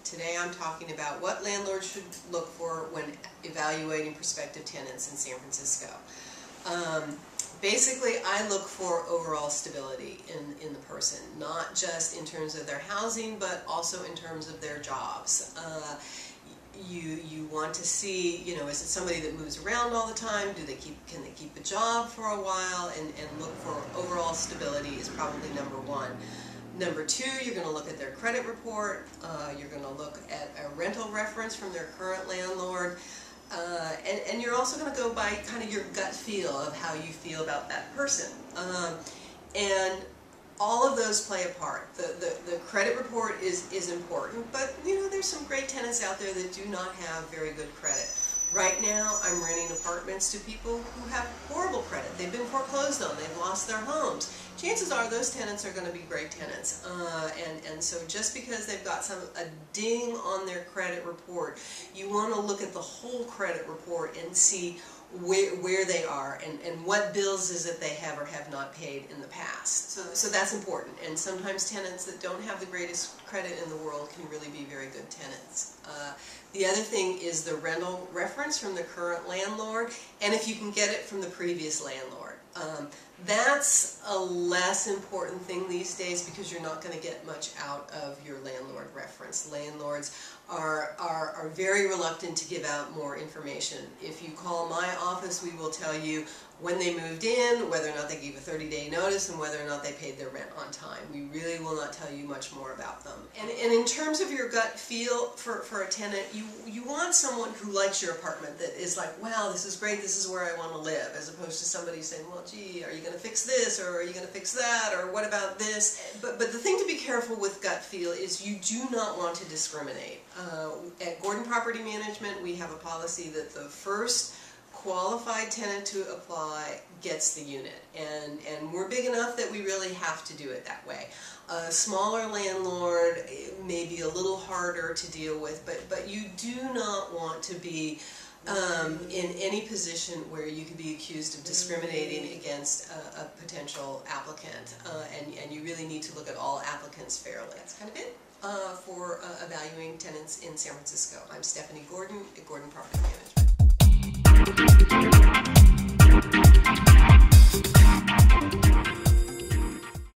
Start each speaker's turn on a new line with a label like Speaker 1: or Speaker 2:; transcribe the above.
Speaker 1: Today I'm talking about what landlords should look for when evaluating prospective tenants in San Francisco. Basically, I look for overall stability in the person, not just in terms of their housing, but also in terms of their jobs. You want to see, is it somebody that moves around all the time? Can they keep a job for a while? And look for overall stability is probably number one. Number two, you're going to look at their credit report. You're going to look at a rental reference from their current landlord. And you're also going to go by kind of your gut feel of how you feel about that person. And all of those play a part. The credit report is important, but there's some great tenants out there that do not have very good credit. Right now, I'm renting apartments to people who have horrible credit. They've been foreclosed on. They've lost their homes. Chances are those tenants are going to be great tenants. And so just because they've got a ding on their credit report, you want to look at the whole credit report and see where they are and what bills is it they have or have not paid in the past. So that's important. And sometimes tenants that don't have the greatest credit in the world can really be very good tenants. The other thing is the rental reference from the current landlord, and if you can get it from the previous landlord. That's a less important thing these days because you're not going to get much out of your landlord reference. Landlords are very reluctant to give out more information. If you call my office, we will tell you when they moved in, whether or not they gave a 30-day notice, and whether or not they paid their rent on time. We really will not tell you much more about them. And in terms of your gut feel for a tenant, you want someone who likes your apartment, that is like, wow, this is great, this is where I want to live, as opposed to somebody saying, well, gee, are you going to fix this, or are you going to fix that, or what about this? But the thing to be careful with gut feel is you do not want to discriminate. At Gordon Property Management, we have a policy that the first qualified tenant to apply gets the unit, and we're big enough that we really have to do it that way. A smaller landlord may be a little harder to deal with, but you do not want to be in any position where you could be accused of discriminating against a potential applicant, and you really need to look at all applicants fairly. That's kind of it for evaluating tenants in San Francisco. I'm Stephanie Gordon at Gordon Property Management.